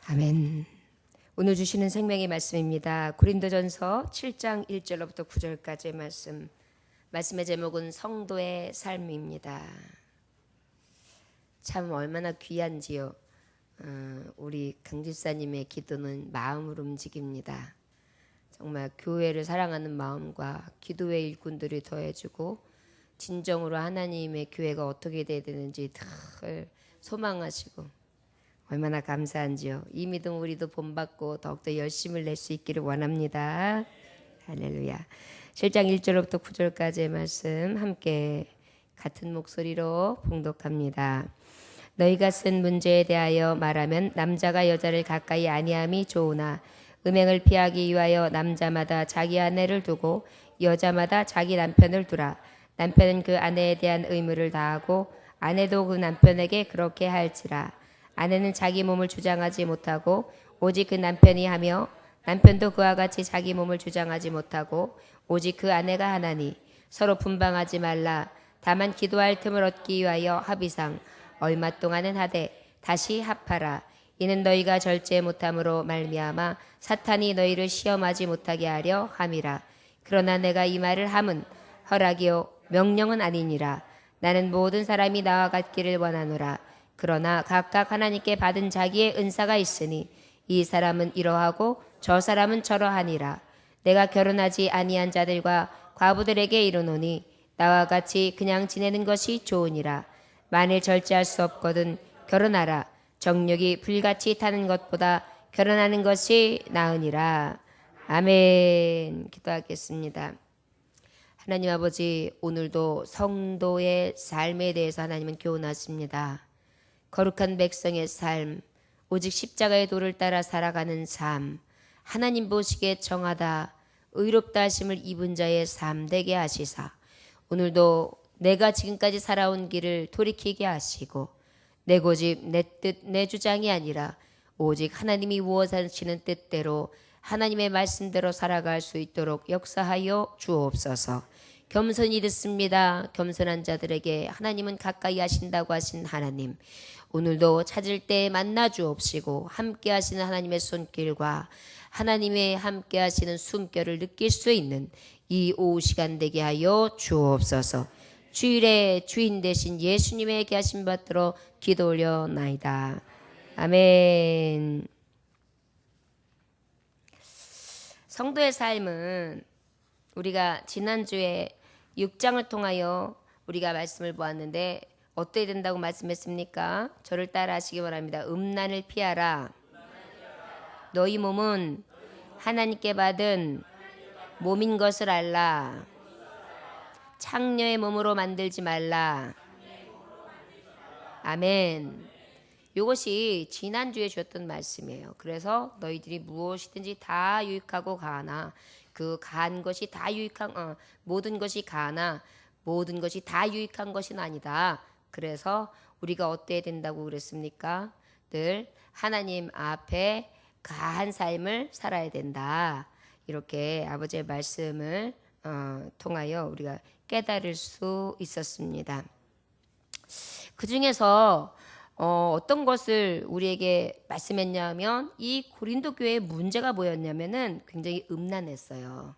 아멘. 오늘 주시는 생명의 말씀입니다. 고린도전서 7장 1절로부터 9절까지의 말씀. 말씀의 제목은 성도의 삶입니다. 참 얼마나 귀한지요. 우리 강집사님의 기도는 마음을 움직입니다. 정말 교회를 사랑하는 마음과 기도의 일꾼들이 더해주고 진정으로 하나님의 교회가 어떻게 돼야 되는지 늘 소망하시고 얼마나 감사한지요. 이 믿음 우리도 본받고 더욱더 열심을 낼 수 있기를 원합니다. 할렐루야. 7장 1절부터 9절까지의 말씀 함께 같은 목소리로 봉독합니다. 너희가 쓴 문제에 대하여 말하면 남자가 여자를 가까이 아니함이 좋으나 음행을 피하기 위하여 남자마다 자기 아내를 두고 여자마다 자기 남편을 두라. 남편은 그 아내에 대한 의무를 다하고 아내도 그 남편에게 그렇게 할지라. 아내는 자기 몸을 주장하지 못하고 오직 그 남편이 하며 남편도 그와 같이 자기 몸을 주장하지 못하고 오직 그 아내가 하나니 서로 분방하지 말라. 다만 기도할 틈을 얻기 위하여 합의상 얼마 동안은 하되 다시 합하라. 이는 너희가 절제 못함으로 말미암아 사탄이 너희를 시험하지 못하게 하려 함이라. 그러나 내가 이 말을 함은 허락이요 명령은 아니니라. 나는 모든 사람이 나와 같기를 원하노라. 그러나 각각 하나님께 받은 자기의 은사가 있으니 이 사람은 이러하고 저 사람은 저러하니라. 내가 결혼하지 아니한 자들과 과부들에게 이르노니 나와 같이 그냥 지내는 것이 좋으니라. 만일 절제할 수 없거든 결혼하라. 정욕이 불같이 타는 것보다 결혼하는 것이 나으니라. 아멘. 기도하겠습니다. 하나님 아버지, 오늘도 성도의 삶에 대해서 하나님은 교훈하십니다. 거룩한 백성의 삶, 오직 십자가의 도를 따라 살아가는 삶, 하나님 보시기에 정하다, 의롭다 하심을 입은 자의 삶 되게 하시사 오늘도 내가 지금까지 살아온 길을 돌이키게 하시고 내 고집, 내 뜻, 내 주장이 아니라 오직 하나님이 우호하시는 뜻대로 하나님의 말씀대로 살아갈 수 있도록 역사하여 주옵소서. 겸손히 듣습니다. 겸손한 자들에게 하나님은 가까이 하신다고 하신 하나님, 오늘도 찾을 때 만나 주옵시고 함께 하시는 하나님의 손길과 하나님의 함께 하시는 숨결을 느낄 수 있는 이 오후 시간 되게 하여 주옵소서. 주일의 주인 되신 예수님에게 하신 받들어 기도 올려나이다. 아멘. 성도의 삶은 우리가 지난주에 6장을 통하여 우리가 말씀을 보았는데 어떻게 된다고 말씀했습니까? 저를 따라 하시기 바랍니다. 음란을 피하라. 너희 몸은 하나님께 받은 몸인 것을 알라. 창녀의 몸으로 만들지 말라. 아멘. 이것이 지난주에 주었던 말씀이에요. 그래서 너희들이 무엇이든지 다 유익하고 가하나 그 가한 것이 다 유익한 모든 것이 가하나 모든 것이 다 유익한 것은 아니다. 그래서 우리가 어때야 된다고 그랬습니까? 늘 하나님 앞에 가한 삶을 살아야 된다. 이렇게 아버지의 말씀을 통하여 우리가 깨달을 수 있었습니다. 그 중에서 어떤 것을 우리에게 말씀했냐면 이 고린도 교회의 문제가 뭐였냐면은 굉장히 음란했어요.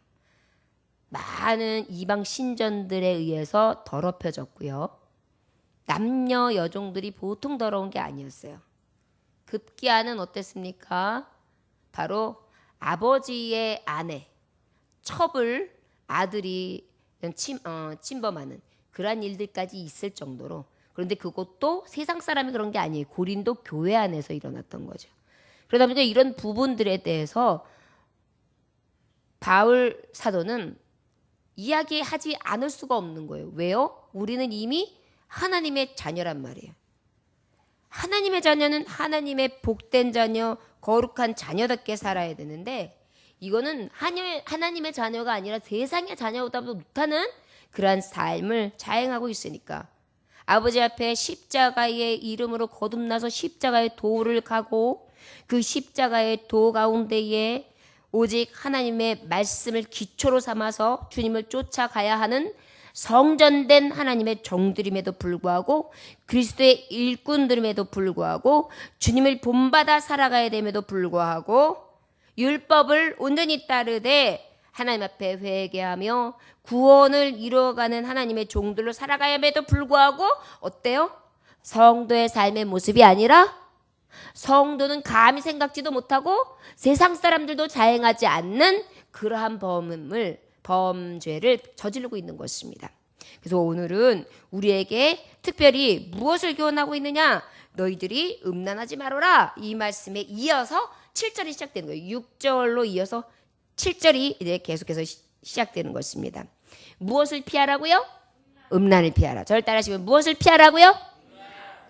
많은 이방 신전들에 의해서 더럽혀졌고요. 남녀 여종들이 보통 더러운 게 아니었어요. 급기야는 어땠습니까? 바로 아버지의 아내, 첩을 아들이 침범하는 그러한 일들까지 있을 정도로, 그런데 그것도 세상 사람이 그런 게 아니에요. 고린도 교회 안에서 일어났던 거죠. 그러다 보니까 이런 부분들에 대해서 바울 사도는 이야기하지 않을 수가 없는 거예요. 왜요? 우리는 이미 하나님의 자녀란 말이에요. 하나님의 자녀는 하나님의 복된 자녀, 거룩한 자녀답게 살아야 되는데 이거는 하나님의 자녀가 아니라 세상의 자녀보다 못하는 그러한 삶을 자행하고 있으니까 아버지 앞에 십자가의 이름으로 거듭나서 십자가의 도를 가고 그 십자가의 도 가운데에 오직 하나님의 말씀을 기초로 삼아서 주님을 쫓아가야 하는 성전된 하나님의 종들임에도 불구하고 그리스도의 일꾼들임에도 불구하고 주님을 본받아 살아가야 됨에도 불구하고 율법을 온전히 따르되 하나님 앞에 회개하며 구원을 이루어가는 하나님의 종들로 살아가야 함에도 불구하고 어때요? 성도의 삶의 모습이 아니라 성도는 감히 생각지도 못하고 세상 사람들도 자행하지 않는 그러한 범죄를 저지르고 있는 것입니다. 그래서 오늘은 우리에게 특별히 무엇을 교훈하고 있느냐? 너희들이 음란하지 말아라. 이 말씀에 이어서 7절이 시작되는 거예요. 6절로 이어서 7절이 이제 계속해서 시작되는 것입니다. 무엇을 피하라고요? 음란을 피하라. 저를 따라하시면 무엇을 피하라고요?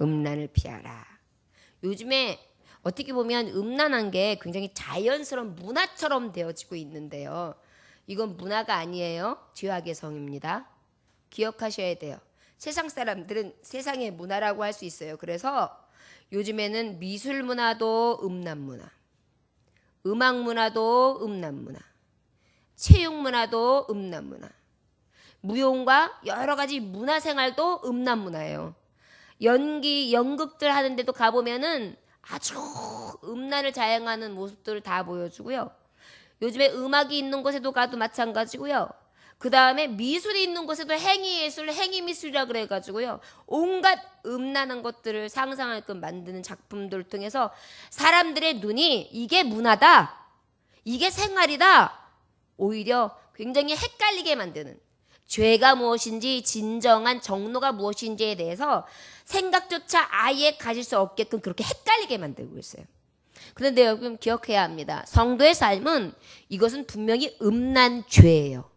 음란을 피하라. 요즘에 어떻게 보면 음란한 게 굉장히 자연스러운 문화처럼 되어지고 있는데요. 이건 문화가 아니에요. 죄악의 성입니다. 기억하셔야 돼요. 세상 사람들은 세상의 문화라고 할 수 있어요. 그래서 요즘에는 미술 문화도 음란 문화, 음악 문화도 음란 문화, 체육 문화도 음란 문화, 무용과 여러 가지 문화 생활도 음란 문화예요. 연극들 하는데도 가보면은 아주 음란을 자행하는 모습들을 다 보여주고요. 요즘에 음악이 있는 곳에도 가도 마찬가지고요. 그 다음에 미술이 있는 곳에도 행위예술, 행위미술이라 그래가지고요. 온갖 음란한 것들을 상상하게끔 만드는 작품들을 통해서 사람들의 눈이 이게 문화다, 이게 생활이다, 오히려 굉장히 헷갈리게 만드는, 죄가 무엇인지 진정한 정로가 무엇인지에 대해서 생각조차 아예 가질 수 없게끔 그렇게 헷갈리게 만들고 있어요. 그런데 여러분 기억해야 합니다. 성도의 삶은 이것은 분명히 음란 죄예요.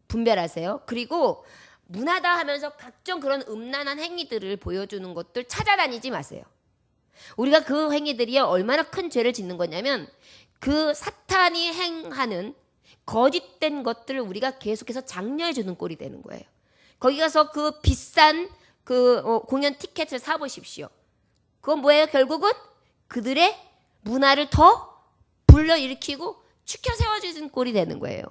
분별하세요. 그리고 문화다 하면서 각종 그런 음란한 행위들을 보여주는 것들 찾아다니지 마세요. 우리가 그 행위들이 얼마나 큰 죄를 짓는 거냐면 그 사탄이 행하는 거짓된 것들을 우리가 계속해서 장려해 주는 꼴이 되는 거예요. 거기 가서 그 비싼 공연 티켓을 사보십시오. 그건 뭐예요? 결국은 그들의 문화를 더 불러일으키고 추켜 세워주는 꼴이 되는 거예요.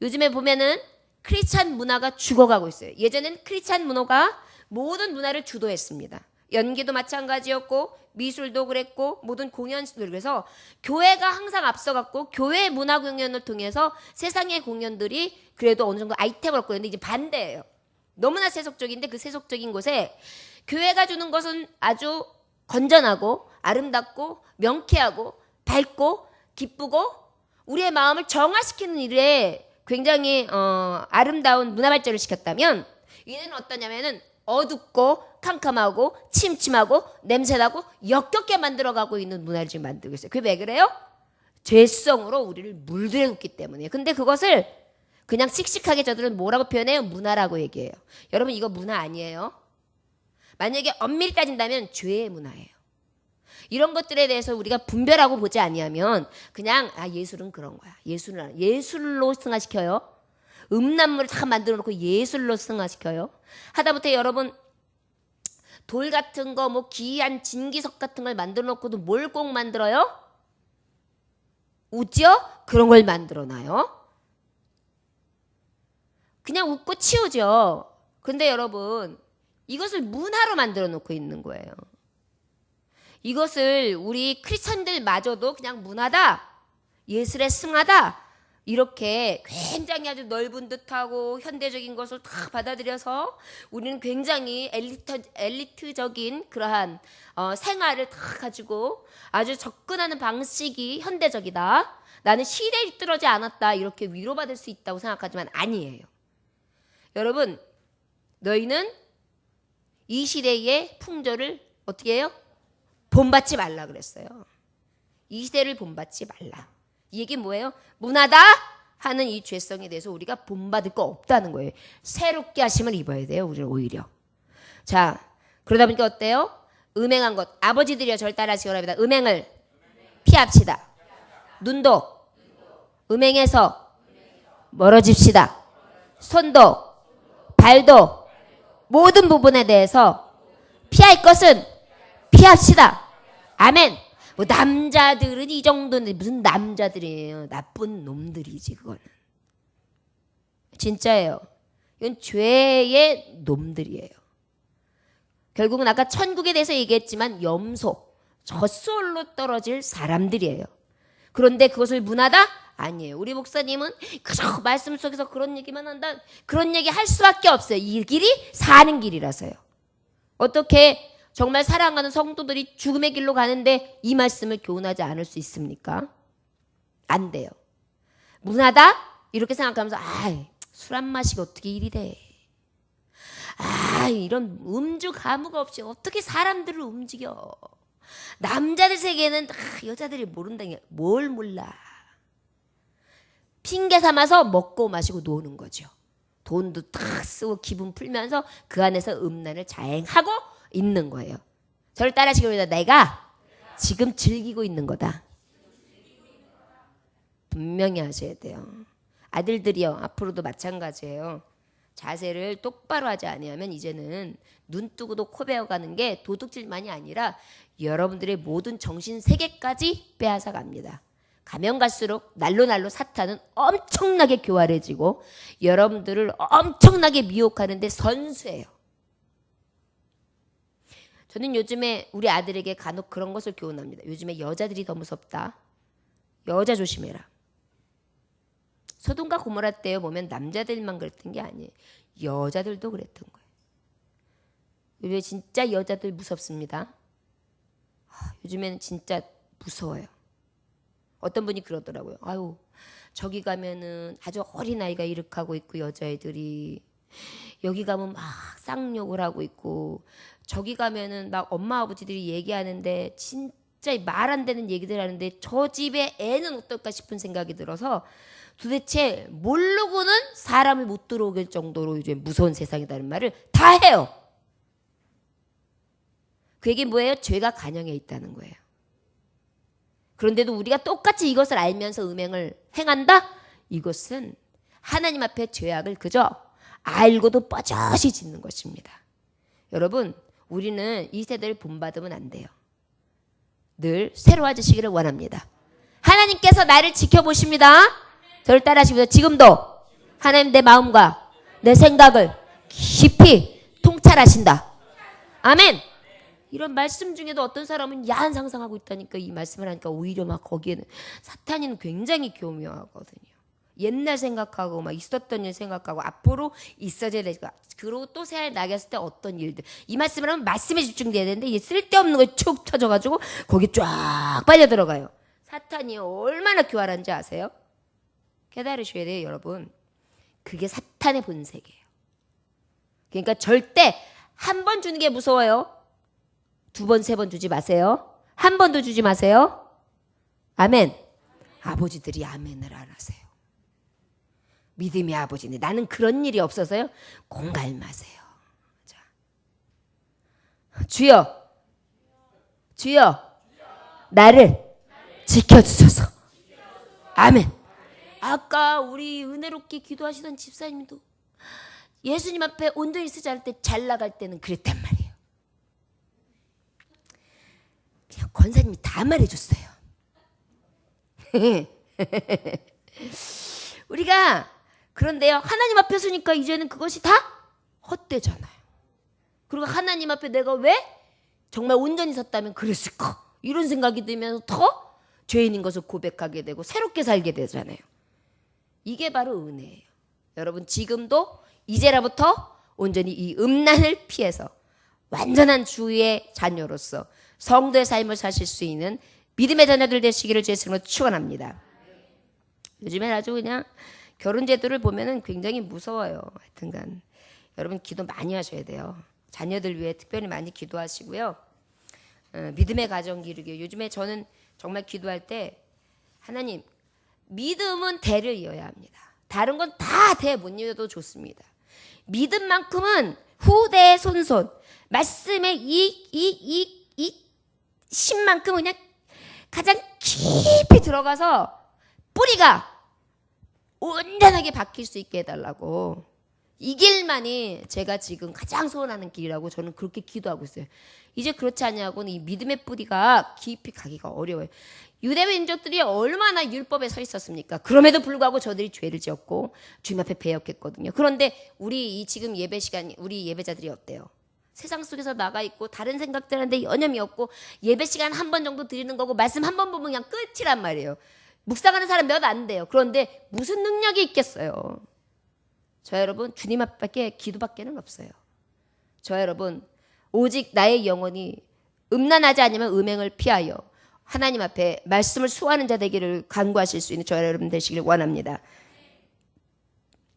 요즘에 보면은 크리스찬 문화가 죽어가고 있어요. 예전엔 크리스찬 문화가 모든 문화를 주도했습니다. 연기도 마찬가지였고 미술도 그랬고 모든 공연들, 그래서 교회가 항상 앞서갔고 교회 문화 공연을 통해서 세상의 공연들이 그래도 어느 정도 아이템을 얻고 있는데 이제 반대예요. 너무나 세속적인데 그 세속적인 곳에 교회가 주는 것은 아주 건전하고 아름답고 명쾌하고 밝고 기쁘고 우리의 마음을 정화시키는 일에 굉장히 아름다운 문화 발전을 시켰다면 이는 어떠냐면은 어둡고 캄캄하고 침침하고 냄새나고 역겹게 만들어가고 있는 문화를 지금 만들고 있어요. 그게 왜 그래요? 죄성으로 우리를 물들여놓기 때문이에요. 근데 그것을 그냥 씩씩하게 저들은 뭐라고 표현해요? 문화라고 얘기해요. 여러분 이거 문화 아니에요. 만약에 엄밀히 따진다면 죄의 문화예요. 이런 것들에 대해서 우리가 분별하고 보지 아니하면 그냥 예술은 그런 거야. 예술로 승화시켜요. 음란물을 다 만들어 놓고 예술로 승화시켜요. 하다못해 여러분 돌 같은 거 뭐 기이한 진기석 같은 걸 만들어 놓고도 뭘 꼭 만들어요? 웃죠? 그런 걸 만들어 놔요. 그냥 웃고 치우죠. 근데 여러분 이것을 문화로 만들어 놓고 있는 거예요. 이것을 우리 크리스천들마저도 그냥 문화다, 예술의 승화다, 이렇게 굉장히 아주 넓은 듯하고 현대적인 것을 다 받아들여서 우리는 굉장히 엘리트적인 그러한 생활을 다 가지고 아주 접근하는 방식이 현대적이다, 나는 시대에 뒤떨어지지 않았다, 이렇게 위로받을 수 있다고 생각하지만 아니에요. 여러분 너희는 이 시대의 풍조를 어떻게 해요? 본받지 말라 그랬어요. 이 시대를 본받지 말라. 이 얘기 뭐예요? 문화다 하는 이 죄성에 대해서 우리가 본받을 거 없다는 거예요. 새롭게 하심을 입어야 돼요. 우리는 오히려. 자, 그러다 보니까 어때요? 음행한 것. 아버지들이여 저를 따라하시기 바랍니다. 음행을 피합시다. 눈도 음행에서 멀어집시다. 손도 발도 모든 부분에 대해서 피할 것은 피합시다. 아멘. 뭐 남자들은 이 정도인데 무슨 남자들이에요. 나쁜 놈들이지 그거는. 진짜예요. 이건 죄의 놈들이에요. 결국은 아까 천국에 대해서 얘기했지만 염소, 젖소로 떨어질 사람들이에요. 그런데 그것을 문하다? 아니에요. 우리 목사님은 그저 말씀 속에서 그런 얘기만 한다. 그런 얘기 할 수밖에 없어요. 이 길이 사는 길이라서요. 어떻게 정말 사랑하는 성도들이 죽음의 길로 가는데 이 말씀을 교훈하지 않을 수 있습니까? 안 돼요. 문하다? 이렇게 생각하면서 술 안 마시고 어떻게 일이 돼? 이런 음주 가무가 없이 어떻게 사람들을 움직여? 남자들 세계는 여자들이 모른다. 뭘 몰라? 핑계 삼아서 먹고 마시고 노는 거죠. 돈도 탁 쓰고 기분 풀면서 그 안에서 음란을 자행하고 있는 거예요. 저를 따라하시기 바랍니다. 내가 지금 즐기고 있는 거다. 분명히 하셔야 돼요. 아들들이요. 앞으로도 마찬가지예요. 자세를 똑바로 하지 아니하면 이제는 눈 뜨고도 코 베어가는 게 도둑질만이 아니라 여러분들의 모든 정신 세계까지 빼앗아 갑니다. 가면 갈수록 날로 사탄은 엄청나게 교활해지고 여러분들을 엄청나게 미혹하는데 선수예요. 저는 요즘에 우리 아들에게 간혹 그런 것을 교훈합니다. 요즘에 여자들이 더 무섭다. 여자 조심해라. 소돔과 고모라 때에 보면 남자들만 그랬던 게 아니에요. 여자들도 그랬던 거예요. 요즘에 진짜 여자들 무섭습니다. 요즘에는 진짜 무서워요. 어떤 분이 그러더라고요. 아유, 저기 가면은 아주 어린아이가 일으키고 있고 여자애들이 여기 가면 막 쌍욕을 하고 있고 저기 가면은 막 엄마 아버지들이 얘기하는데 진짜 말 안 되는 얘기들 하는데 저 집에 애는 어떨까 싶은 생각이 들어서 도대체 모르고는 사람을 못 들어오게 정도로 이제 무서운 세상이라는 말을 다 해요. 그 얘기 뭐예요? 죄가 간영해 있다는 거예요. 그런데도 우리가 똑같이 이것을 알면서 음행을 행한다? 이것은 하나님 앞에 죄악을 그저 알고도 뻐젓이 짓는 것입니다. 여러분, 우리는 이 세대를 본받으면 안 돼요. 늘 새로워지시기를 원합니다. 하나님께서 나를 지켜보십니다. 저를 따라하시면서 지금도 하나님 내 마음과 내 생각을 깊이 통찰하신다. 아멘. 이런 말씀 중에도 어떤 사람은 야한 상상하고 있다니까 이 말씀을 하니까 오히려 막 거기에는 사탄이는 굉장히 교묘하거든요. 옛날 생각하고 막 있었던 일 생각하고 앞으로 있어져야 되니까 그리고 또 새알 나겠을 때 어떤 일들 이 말씀을 하면 말씀에 집중돼야 되는데 이 쓸데없는 거에 쭉 터져가지고 거기 쫙 빨려 들어가요. 사탄이 얼마나 교활한지 아세요? 깨달으셔야 돼요, 여러분. 그게 사탄의 본색이에요. 그러니까 절대 한 번 주는 게 무서워요. 두 번, 세 번 주지 마세요. 한 번도 주지 마세요. 아멘. 아버지들이 아멘을 안 하세요. 믿음의 아버지네. 나는 그런 일이 없어서요. 공갈마세요. 자, 주여, 주여, 나를 지켜주소서. 아멘. 아까 우리 은혜롭게 기도하시던 집사님도 예수님 앞에 온전히 쓰지 않을 때 잘 나갈 때는 그랬단 말이에요. 그냥 권사님이 다 말해줬어요. 우리가 그런데요, 하나님 앞에 서니까 이제는 그것이 다 헛되잖아요. 그리고 하나님 앞에 내가 왜 정말 온전히 섰다면 그랬을까? 이런 생각이 들면서 더 죄인인 것을 고백하게 되고 새롭게 살게 되잖아요. 이게 바로 은혜예요. 여러분 지금도 이제라부터 온전히 이 음란을 피해서 완전한 주의 자녀로서 성도의 삶을 사실 수 있는 믿음의 자녀들 되시기를 주의 이름으로 축원합니다. 요즘엔 아주 그냥 결혼 제도를 보면은 굉장히 무서워요. 하여튼간 여러분 기도 많이 하셔야 돼요. 자녀들 위해 특별히 많이 기도하시고요. 믿음의 가정 기르기. 요즘에 저는 정말 기도할 때 하나님 믿음은 대를 이어야 합니다. 다른 건 다 대 못 이어도 좋습니다. 믿음만큼은 후대의 손손 말씀의 이 신만큼 그냥 가장 깊이 들어가서 뿌리가 온전하게 박힐 수 있게 해달라고. 이 길만이 제가 지금 가장 소원하는 길이라고 저는 그렇게 기도하고 있어요. 이제 그렇지 않냐고는 이 믿음의 뿌리가 깊이 가기가 어려워요. 유대 민족들이 얼마나 율법에 서 있었습니까? 그럼에도 불구하고 저들이 죄를 지었고 주님 앞에 배역했거든요. 그런데 우리 이 지금 예배 시간 우리 예배자들이 어때요? 세상 속에서 나가 있고 다른 생각들한테 여념이 없고 예배 시간 한 번 정도 드리는 거고 말씀 한 번 보면 그냥 끝이란 말이에요. 묵상하는 사람 몇 안 돼요. 그런데 무슨 능력이 있겠어요? 저 여러분 주님 앞밖에 기도밖에는 없어요. 저 여러분 오직 나의 영혼이 음란하지 않으면 음행을 피하여 하나님 앞에 말씀을 수호하는 자 되기를 간구하실 수 있는 저 여러분 되시길 원합니다.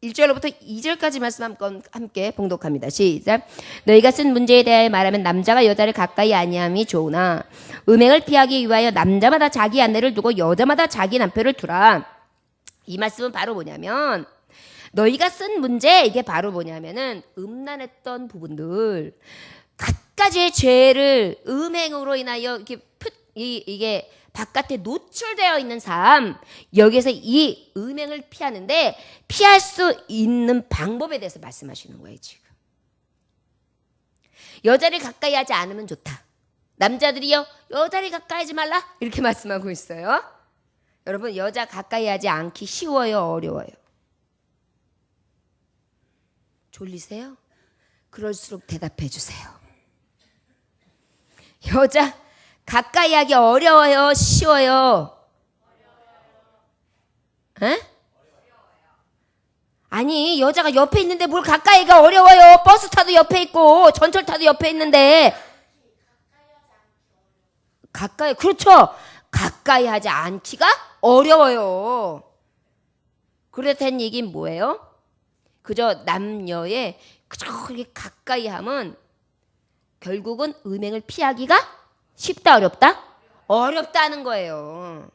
1절부터 2절까지 말씀 함께 봉독합니다. 시작. 너희가 쓴 문제에 대하여 말하면 남자가 여자를 가까이 아니함이 좋으나 음행을 피하기 위하여 남자마다 자기 아내를 두고 여자마다 자기 남편을 두라. 이 말씀은 바로 뭐냐면 너희가 쓴 문제 이게 바로 뭐냐면은 음란했던 부분들 갖가지의 죄를 음행으로 인하여 이게 바깥에 노출되어 있는 삶 여기에서 이 음행을 피하는데 피할 수 있는 방법에 대해서 말씀하시는 거예요. 지금 여자를 가까이 하지 않으면 좋다. 남자들이요 여자를 가까이 하지 말라 이렇게 말씀하고 있어요. 여러분 여자 가까이 하지 않기 쉬워요 어려워요? 졸리세요? 그럴수록 대답해 주세요. 여자 가까이 하기 어려워요? 쉬워요? 에? 아니 여자가 옆에 있는데 뭘 가까이 하기가 어려워요? 버스 타도 옆에 있고 전철 타도 옆에 있는데 가까이 그렇죠. 가까이 하지 않기가 어려워요. 그렇다는 얘기는 뭐예요? 그저 남녀의 그저 그렇게 가까이 하면 결국은 음행을 피하기가 쉽다 어렵다? 어렵다는 거예요.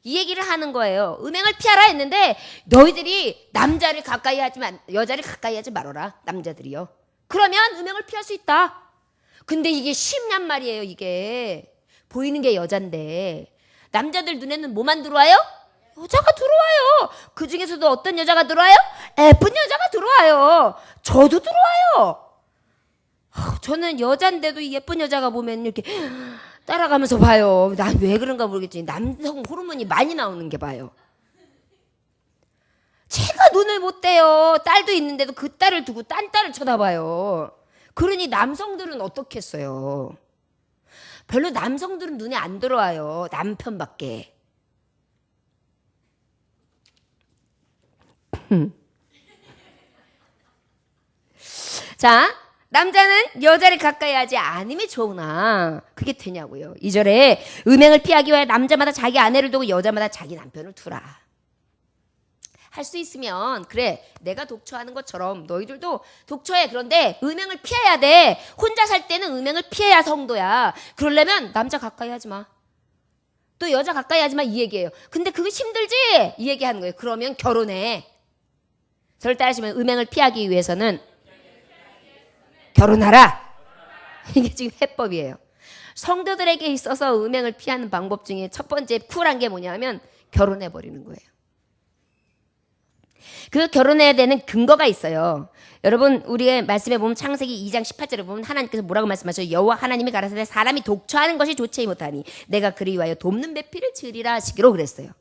이 얘기를 하는 거예요. 음행을 피하라 했는데 너희들이 남자를 가까이 하지만 여자를 가까이 하지 말아라. 남자들이요. 그러면 음행을 피할 수 있다. 근데 이게 쉽냔 말이에요. 이게 보이는 게 여잔데 남자들 눈에는 뭐만 들어와요? 여자가 들어와요. 그 중에서도 어떤 여자가 들어와요? 예쁜 여자가 들어와요. 저도 들어와요. 저는 여잔데도 예쁜 여자가 보면 이렇게 따라가면서 봐요. 난 왜 그런가 모르겠지. 남성 호르몬이 많이 나오는 게 봐요. 제가 눈을 못 떼요. 딸도 있는데도 그 딸을 두고 딴 딸을 쳐다봐요. 그러니 남성들은 어떻겠어요? 별로 남성들은 눈에 안 들어와요. 남편밖에. 자, 남자는 여자를 가까이 하지 않음이 좋으나 그게 되냐고요. 2절에 음행을 피하기 위해 남자마다 자기 아내를 두고 여자마다 자기 남편을 두라. 할 수 있으면 그래 내가 독처하는 것처럼 너희들도 독처해. 그런데 음행을 피해야 돼. 혼자 살 때는 음행을 피해야 성도야. 그러려면 남자 가까이 하지 마. 또 여자 가까이 하지 마 이 얘기예요. 근데 그거 힘들지? 이 얘기하는 거예요. 그러면 결혼해. 저를 따르시면 음행을 피하기 위해서는 결혼하라. 이게 지금 해법이에요. 성도들에게 있어서 음행을 피하는 방법 중에 첫 번째 쿨한 게 뭐냐면 결혼해버리는 거예요. 그 결혼해야 되는 근거가 있어요. 여러분 우리의 말씀에 보면 창세기 2장 18절에 보면 하나님께서 뭐라고 말씀하셔요? 여호와 하나님이 가라사대 사람이 독처하는 것이 좋지 못하니 내가 그리 위하여 돕는 배필을 지으리라 하시기로 그랬어요.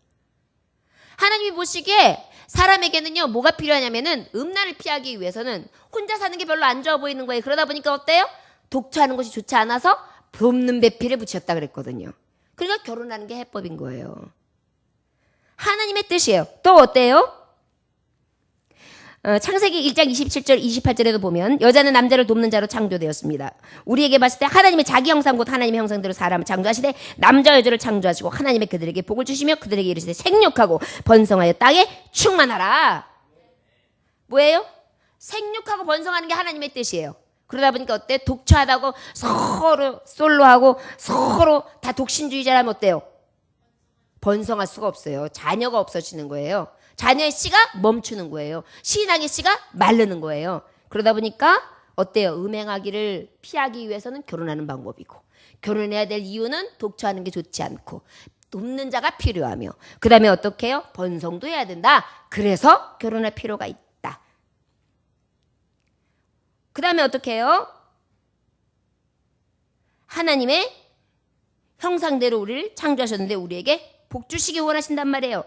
하나님이 보시기에 사람에게는요 뭐가 필요하냐면은 음란을 피하기 위해서는 혼자 사는 게 별로 안 좋아 보이는 거예요. 그러다 보니까 어때요? 독처하는 것이 좋지 않아서 돕는 배필을 붙였다 그랬거든요. 그러니까 결혼하는 게 해법인 거예요. 하나님의 뜻이에요. 또 어때요? 창세기 1장 27절 28절에도 보면 여자는 남자를 돕는 자로 창조되었습니다. 우리에게 봤을 때 하나님의 자기 형상 곧 하나님의 형상대로 사람을 창조하시되 남자 여자를 창조하시고 하나님의 그들에게 복을 주시며 그들에게 이르시되 생육하고 번성하여 땅에 충만하라. 뭐예요? 생육하고 번성하는 게 하나님의 뜻이에요. 그러다 보니까 어때? 독처하다고 서로 솔로하고 서로 다 독신주의자라면 어때요? 번성할 수가 없어요. 자녀가 없어지는 거예요. 자녀의 씨가 멈추는 거예요. 신앙의 씨가 마르는 거예요. 그러다 보니까 어때요? 음행하기를 피하기 위해서는 결혼하는 방법이고 결혼해야 될 이유는 독처하는 게 좋지 않고 돕는 자가 필요하며 그 다음에 어떻게 해요? 번성도 해야 된다. 그래서 결혼할 필요가 있다. 그 다음에 어떻게 해요? 하나님의 형상대로 우리를 창조하셨는데 우리에게 복 주시기 원하신단 말이에요.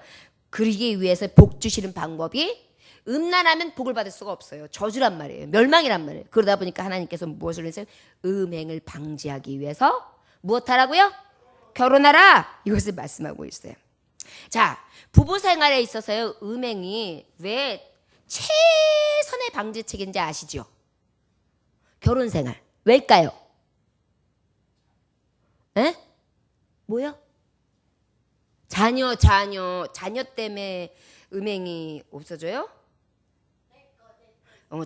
그러기 위해서 복 주시는 방법이 음란하면 복을 받을 수가 없어요. 저주란 말이에요. 멸망이란 말이에요. 그러다 보니까 하나님께서 무엇을 했어요? 음행을 방지하기 위해서 무엇하라고요? 결혼하라. 이것을 말씀하고 있어요. 자, 부부 생활에 있어서요. 음행이 왜 최선의 방지책인지 아시죠? 결혼 생활. 왜일까요? 에? 뭐요? 자녀 때문에 음행이 없어져요?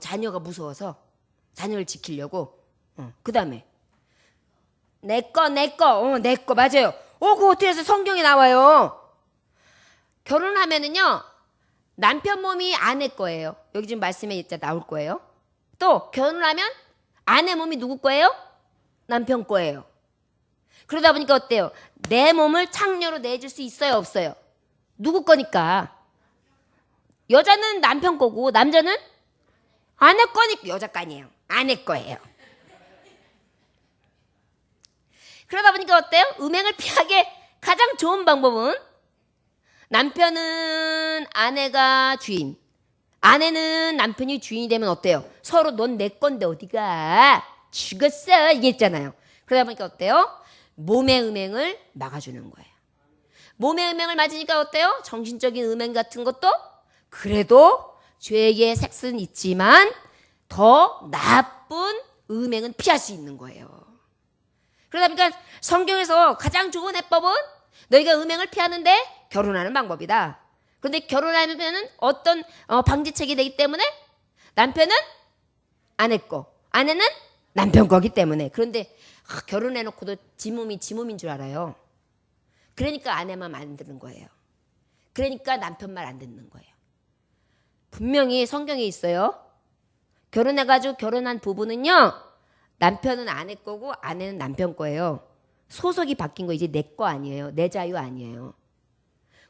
자녀가 무서워서 자녀를 지키려고. 그 다음에 내 거 맞아요. 그거 어떻게 해서 성경에 나와요? 결혼하면은요 남편 몸이 아내 거예요. 여기 지금 말씀에 있자 나올 거예요. 또 결혼하면 아내 몸이 누구 거예요? 남편 거예요. 그러다 보니까 어때요? 내 몸을 창녀로 내줄 수 있어요, 없어요? 누구 거니까? 여자는 남편 거고 남자는 아내 거니까. 여자 거 아니에요. 아내 거예요. 그러다 보니까 어때요? 음행을 피하기 가장 좋은 방법은 남편은 아내가 주인, 아내는 남편이 주인이 되면 어때요? 서로 넌 내 건데 어디가? 죽었어. 이게 있잖아요. 그러다 보니까 어때요? 몸의 음행을 막아주는 거예요. 몸의 음행을 맞으니까 어때요? 정신적인 음행 같은 것도 그래도 죄의 색은 있지만 더 나쁜 음행은 피할 수 있는 거예요. 그러다 보니까 성경에서 가장 좋은 해법은 너희가 음행을 피하는데 결혼하는 방법이다. 그런데 결혼하면은 어떤 방지책이 되기 때문에 남편은 아내 거, 아내는 남편 거기 때문에. 그런데 결혼해놓고도 지 몸이 지 몸인 줄 알아요. 그러니까 아내만 안 듣는 거예요. 그러니까 남편 말 안 듣는 거예요. 분명히 성경에 있어요. 결혼해가지고 결혼한 부부는요, 남편은 아내 거고 아내는 남편 거예요. 소속이 바뀐 거 이제 내 거 아니에요. 내 자유 아니에요.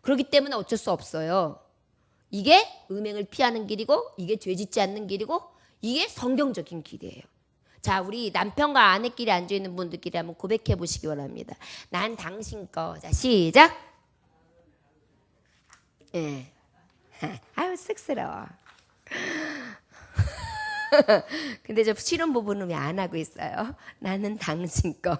그렇기 때문에 어쩔 수 없어요. 이게 음행을 피하는 길이고 이게 죄짓지 않는 길이고 이게 성경적인 길이에요. 자, 우리 남편과 아내끼리 앉아있는 분들끼리 한번 고백해 보시기 원합니다. 난 당신 거. 자, 시작. 예. 아유, 쑥스러워. 근데 저 싫은 부분은 왜 안 하고 있어요? 나는 당신 거.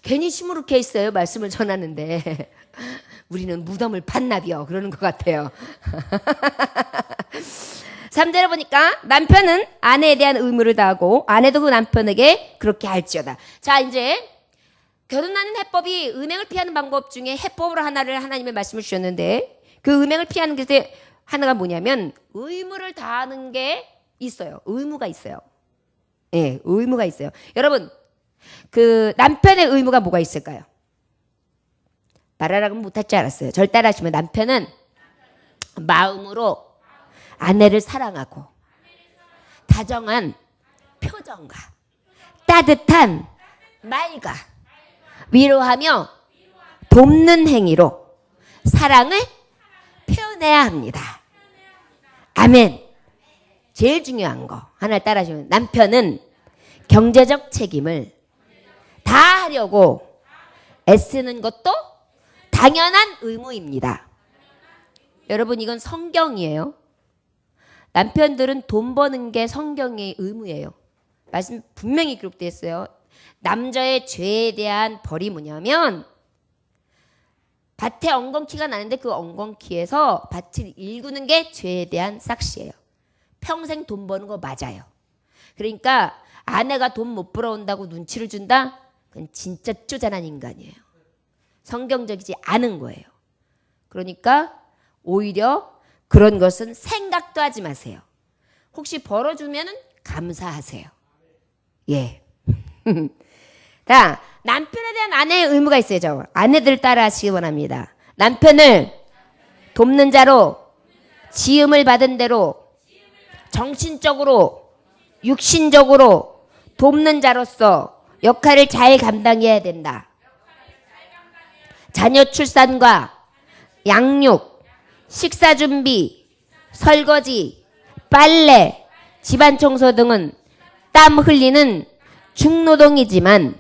괜히 시무룩해 있어요. 말씀을 전하는데. 우리는 무덤을 팠나비요. 그러는 것 같아요. 3절에 보니까 남편은 아내에 대한 의무를 다하고 아내도 그 남편에게 그렇게 할지어다. 자, 이제 결혼하는 해법이 음행을 피하는 방법 중에 해법으로 하나를 하나님의 말씀을 주셨는데 그 음행을 피하는 것에 하나가 뭐냐면 의무를 다하는 게 있어요. 의무가 있어요. 예, 의무가 있어요. 여러분, 그 남편의 의무가 뭐가 있을까요? 말하라고 못할 줄 알았어요. 절 따라하시면 남편은 마음으로 아내를 사랑하고 다정한 표정과 따뜻한 말과 위로하며 돕는 행위로 사랑을 표현해야 합니다. 아멘. 제일 중요한 거 하나를 따라하시면 남편은 경제적 책임을 다 하려고 애쓰는 것도 당연한 의무입니다. 여러분, 이건 성경이에요. 남편들은 돈 버는 게 성경의 의무예요. 말씀 분명히 기록되어 있어요. 남자의 죄에 대한 벌이 뭐냐면 밭에 엉겅퀴가 나는데 그 엉겅퀴에서 밭을 일구는 게 죄에 대한 싹시예요. 평생 돈 버는 거 맞아요. 그러니까 아내가 돈 못 벌어온다고 눈치를 준다? 그건 진짜 쪼잔한 인간이에요. 성경적이지 않은 거예요. 그러니까 오히려 그런 것은 생각도 하지 마세요. 혹시 벌어주면은 감사하세요. 예. 자, 남편에 대한 아내의 의무가 있어요. 저 아내들 따라 하시기 원합니다. 남편을 돕는 자로 지음을 받은 대로 정신적으로 육신적으로 돕는 자로서 역할을 잘 감당해야 된다. 자녀 출산과 양육, 식사 준비, 설거지, 빨래, 집안 청소 등은 땀 흘리는 중노동이지만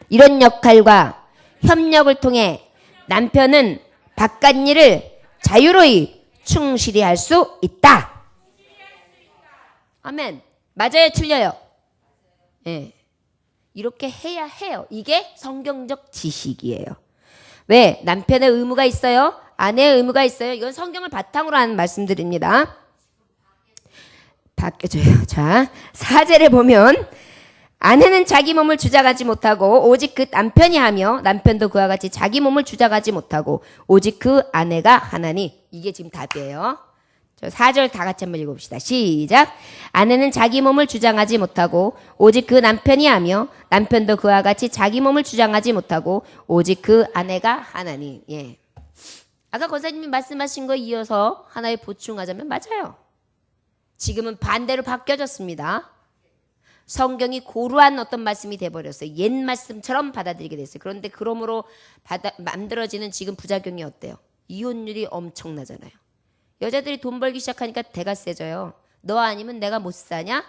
이런 역할과 협력을 통해 남편은 바깥일을 자유로이 충실히 할 수 있다. 아멘. 맞아요, 틀려요? 예. 이렇게 해야 해요. 이게 성경적 지식이에요. 왜? 남편의 의무가 있어요. 아내의 의무가 있어요. 이건 성경을 바탕으로 하는 말씀드립니다. 바뀌어줘요. 자, 4절에 보면 아내는 자기 몸을 주장하지 못하고 오직 그 남편이 하며 남편도 그와 같이 자기 몸을 주장하지 못하고 오직 그 아내가 하나니. 이게 지금 답이에요. 4절 다 같이 한번 읽어봅시다. 시작. 아내는 자기 몸을 주장하지 못하고 오직 그 남편이 하며 남편도 그와 같이 자기 몸을 주장하지 못하고 오직 그 아내가 하나니. 예. 아까 권사님이 말씀하신 거 이어서 하나의 보충하자면 맞아요. 지금은 반대로 바뀌어졌습니다. 성경이 고루한 어떤 말씀이 돼버렸어요. 옛 말씀처럼 받아들이게 됐어요. 그런데 그러므로 만들어지는 지금 부작용이 어때요? 이혼율이 엄청나잖아요. 여자들이 돈 벌기 시작하니까 대가 세져요. 너 아니면 내가 못 사냐?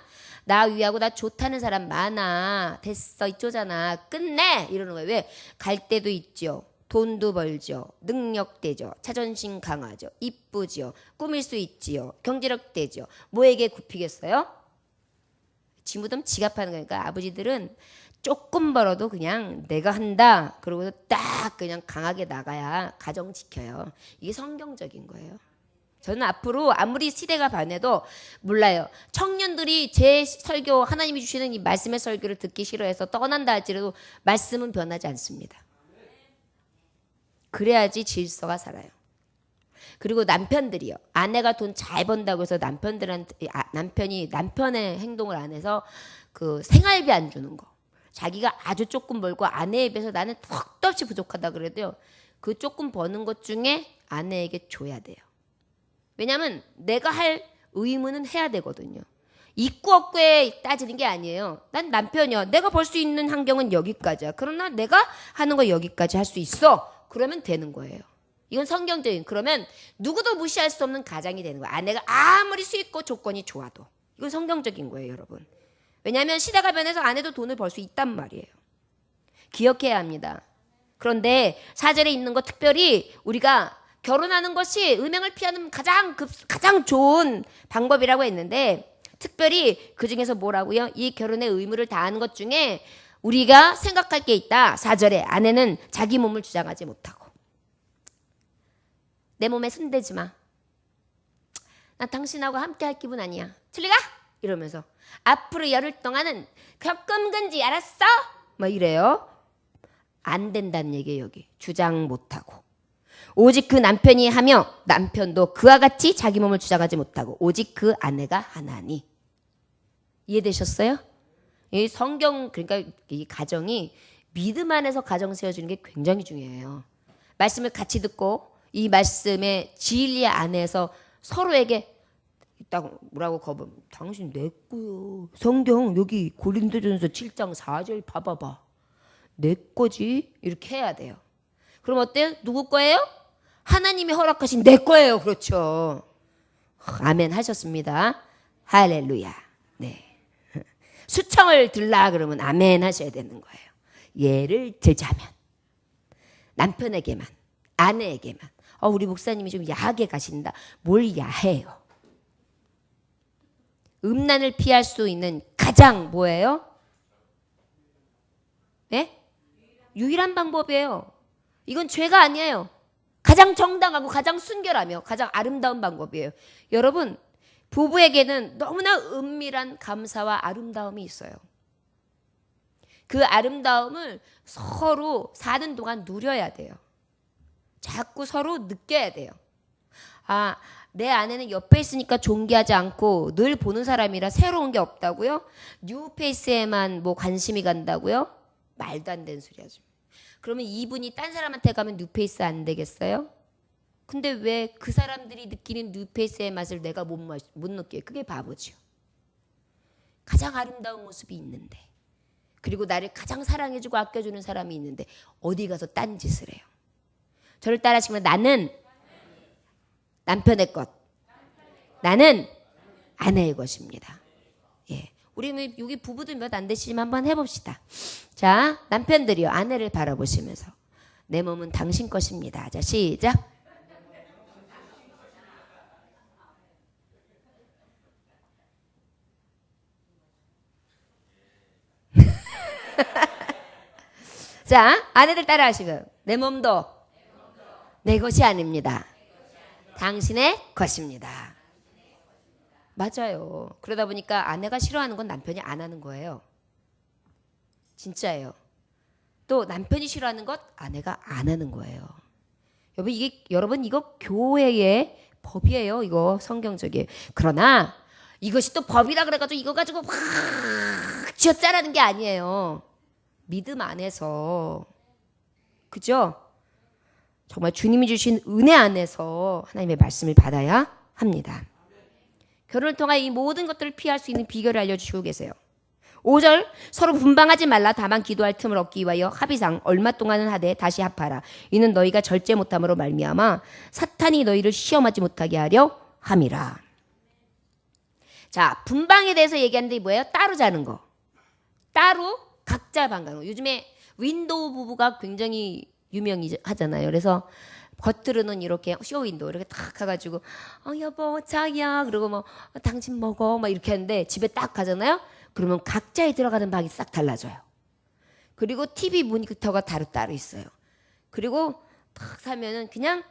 나 위하고 나 좋다는 사람 많아. 됐어, 이쪼잖아. 끝내! 이러는 거예요. 왜? 갈 데도 있죠. 돈도 벌죠. 능력되죠. 자존심 강하죠. 이쁘죠. 꾸밀 수 있지요. 경제력 되죠. 뭐에게 굽히겠어요? 지무덤 지갑하는 거니까 아버지들은 조금 벌어도 그냥 내가 한다. 그러고서 딱 그냥 강하게 나가야 가정 지켜요. 이게 성경적인 거예요. 저는 앞으로 아무리 시대가 변해도 몰라요. 청년들이 제 설교, 하나님이 주시는 이 말씀의 설교를 듣기 싫어해서 떠난다 할지라도 말씀은 변하지 않습니다. 그래야지 질서가 살아요. 그리고 남편들이요. 아내가 돈 잘 번다고 해서 남편이 남편의 행동을 안 해서 그 생활비 안 주는 거. 자기가 아주 조금 벌고 아내에 비해서 나는 턱도 없이 부족하다 그래도요. 그 조금 버는 것 중에 아내에게 줘야 돼요. 왜냐하면 내가 할 의무는 해야 되거든요. 있고 없고에 따지는 게 아니에요. 난 남편이야. 내가 벌 수 있는 환경은 여기까지야. 그러나 내가 하는 거 여기까지 할 수 있어. 그러면 되는 거예요. 이건 성경적인. 그러면 누구도 무시할 수 없는 가장이 되는 거예요. 아내가 아무리 수익고 조건이 좋아도. 이건 성경적인 거예요, 여러분. 왜냐하면 시대가 변해서 아내도 돈을 벌 수 있단 말이에요. 기억해야 합니다. 그런데 4절에 있는 거 특별히 우리가 결혼하는 것이 음행을 피하는 가장 좋은 방법이라고 했는데 특별히 그중에서 뭐라고요? 이 결혼의 의무를 다하는 것 중에 우리가 생각할 게 있다. 4절에 아내는 자기 몸을 주장하지 못하고 내 몸에 손대지 마. 나 당신하고 함께 할 기분 아니야. 틀리가? 이러면서 앞으로 열흘 동안은 격금근지 알았어? 뭐 이래요. 안 된다는 얘기예요. 여기 주장 못하고 오직 그 남편이 하며 남편도 그와 같이 자기 몸을 주장하지 못하고 오직 그 아내가 하나니. 이해되셨어요? 이 성경 그러니까 이 가정이 믿음 안에서 가정 세워주는 게 굉장히 중요해요. 말씀을 같이 듣고 이 말씀의 진리 안에서 서로에게 딱 뭐라고 거부하면 당신 내 거요. 성경 여기 고린도전서 7장 4절 봐봐봐. 내 거지? 이렇게 해야 돼요. 그럼 어때요? 누구 거예요? 하나님이 허락하신 내 거예요. 그렇죠. 아멘 하셨습니다. 할렐루야. 네. 수청을 들라 그러면 아멘 하셔야 되는 거예요. 예를 들자면 남편에게만 아내에게만 우리 목사님이 좀 야하게 가신다. 뭘 야해요? 음란을 피할 수 있는 가장 뭐예요? 네? 유일한 방법이에요. 이건 죄가 아니에요. 가장 정당하고 가장 순결하며 가장 아름다운 방법이에요. 여러분 부부에게는 너무나 은밀한 감사와 아름다움이 있어요. 그 아름다움을 서로 사는 동안 누려야 돼요. 자꾸 서로 느껴야 돼요. 내 아내는 옆에 있으니까 존귀하지 않고 늘 보는 사람이라 새로운 게 없다고요? 뉴페이스에만 뭐 관심이 간다고요? 말도 안 되는 소리 하죠. 그러면 이분이 딴 사람한테 가면 뉴페이스 안 되겠어요? 근데 왜 그 사람들이 느끼는 뉴페이스의 맛을 내가 못 느껴요? 그게 바보죠. 가장 아름다운 모습이 있는데 그리고 나를 가장 사랑해주고 아껴주는 사람이 있는데 어디 가서 딴 짓을 해요? 저를 따라하시면 나는 남편의 것 나는 아내의 것입니다. 예. 우리 여기 부부들 몇 안 되시지만 한번 해봅시다. 자, 남편들이요. 아내를 바라보시면서 내 몸은 당신 것입니다. 자, 시작. 자, 아내들 따라하시고 내 몸도 내 것이 아닙니다. 당신의 것입니다. 맞아요. 그러다 보니까 아내가 싫어하는 건 남편이 안 하는 거예요. 진짜예요. 또 남편이 싫어하는 것 아내가 안 하는 거예요. 여러분 이거 교회의 법이에요. 이거 성경적이에요. 그러나 이것이 또 법이라 그래가지고 이거 가지고 확 쥐어짜라는 게 아니에요. 믿음 안에서, 그죠? 정말 주님이 주신 은혜 안에서 하나님의 말씀을 받아야 합니다. 결혼을 통한 이 모든 것들을 피할 수 있는 비결을 알려주시고 계세요. 5절 서로 분방하지 말라. 다만 기도할 틈을 얻기 위하여 합의상 얼마 동안은 하되 다시 합하라. 이는 너희가 절제 못함으로 말미암아 사탄이 너희를 시험하지 못하게 하려 함이라. 자, 분방에 대해서 얘기하는데 뭐예요? 따로 자는 거. 따로 각자 방가는 거. 요즘에 윈도우 부부가 굉장히 유명하잖아요. 그래서 겉으로는 이렇게 쇼윈도우 이렇게 딱 가가지고 여보 자기야 그리고 뭐 당신 먹어 막 이렇게 하는데 집에 딱 가잖아요. 그러면 각자에 들어가는 방이 싹 달라져요. 그리고 TV 모니터가 따로 있어요. 그리고 딱 사면은 그냥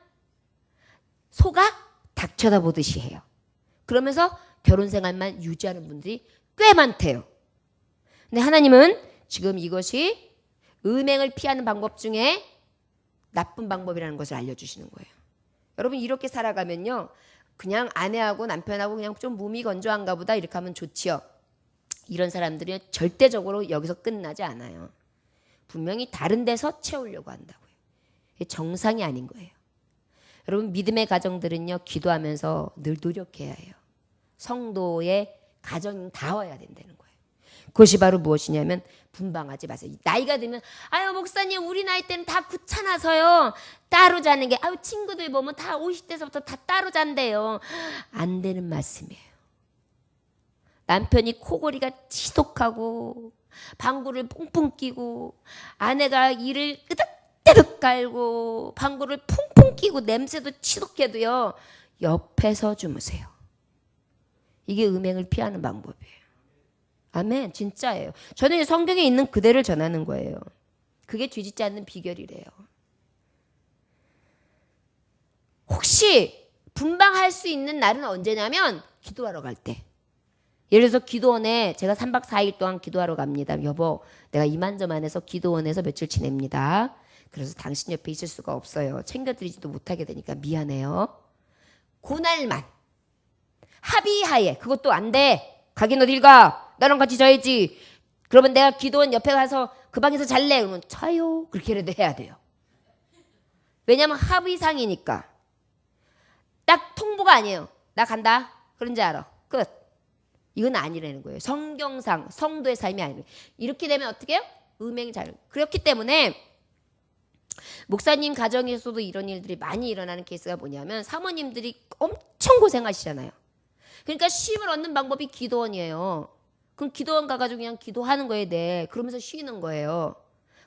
소가 닭 쳐다보듯이 해요. 그러면서 결혼 생활만 유지하는 분들이 꽤 많대요. 근데 하나님은 지금 이것이 음행을 피하는 방법 중에 나쁜 방법이라는 것을 알려주시는 거예요. 여러분 이렇게 살아가면요. 그냥 아내하고 남편하고 그냥 좀 몸이 건조한가 보다 이렇게 하면 좋지요. 이런 사람들이 절대적으로 여기서 끝나지 않아요. 분명히 다른 데서 채우려고 한다고요. 정상이 아닌 거예요. 여러분 믿음의 가정들은요. 기도하면서 늘 노력해야 해요. 성도의 가정이 닿아야 된다는 거예요. 그것이 바로 무엇이냐면 분방하지 마세요. 나이가 들면 아유 목사님 우리 나이 때는 다 귀찮아서요. 따로 자는 게 아유 친구들 보면 다 50대서부터 다 따로 잔대요. 안 되는 말씀이에요. 남편이 코골이가 지독하고 방구를 뿡뿡 끼고 아내가 이를 끄덕끄덕 깔고 방구를 풍풍 끼고 냄새도 지독해도요. 옆에서 주무세요. 이게 음행을 피하는 방법이에요. 아멘. 진짜예요. 저는 성경에 있는 그대를 전하는 거예요. 그게 뒤집지 않는 비결이래요. 혹시 분방할 수 있는 날은 언제냐면 기도하러 갈 때. 예를 들어서 기도원에 제가 3박 4일 동안 기도하러 갑니다. 여보 내가 이만저만해서 기도원에서 며칠 지냅니다. 그래서 당신 옆에 있을 수가 없어요. 챙겨드리지도 못하게 되니까 미안해요. 그날만 합의하에 그것도 안 돼. 가긴 어딜 가. 나랑 같이 자야지. 그러면 내가 기도원 옆에 가서 그 방에서 잘래. 그러면 자요. 그렇게라도 해야 돼요. 왜냐면 합의상이니까. 딱 통보가 아니에요. 나 간다. 그런지 알아. 끝. 이건 아니라는 거예요. 성경상 성도의 삶이 아니에요. 이렇게 되면 어떻게 해요? 음행이 잘. 그렇기 때문에 목사님 가정에서도 이런 일들이 많이 일어나는 케이스가 뭐냐면 사모님들이 엄청 고생하시잖아요. 그러니까 쉼을 얻는 방법이 기도원이에요. 그럼 기도원 가가지고 그냥 기도하는 거에 대해 그러면서 쉬는 거예요.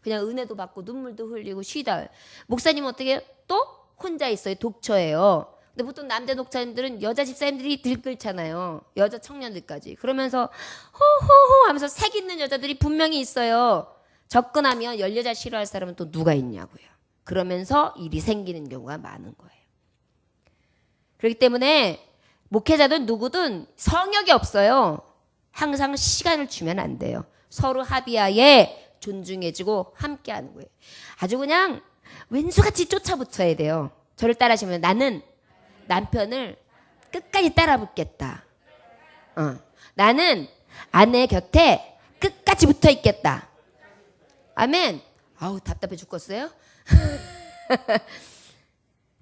그냥 은혜도 받고 눈물도 흘리고 쉬다. 목사님은 어떻게 해요? 또 혼자 있어요. 독처예요. 근데 보통 남자 독자님들은 여자 집사님들이 들끓잖아요. 여자 청년들까지. 그러면서 호호호 하면서 색 있는 여자들이 분명히 있어요. 접근하면 열여자 싫어할 사람은 또 누가 있냐고요. 그러면서 일이 생기는 경우가 많은 거예요. 그렇기 때문에 목회자든 누구든 성역이 없어요. 항상 시간을 주면 안 돼요. 서로 합의하에 존중해주고 함께하는 거예요. 아주 그냥 왼수같이 쫓아붙어야 돼요. 저를 따라하시면 나는 남편을 끝까지 따라붙겠다. 나는 아내 곁에 끝까지 붙어 있겠다. 아멘. 아우 답답해 죽겠어요?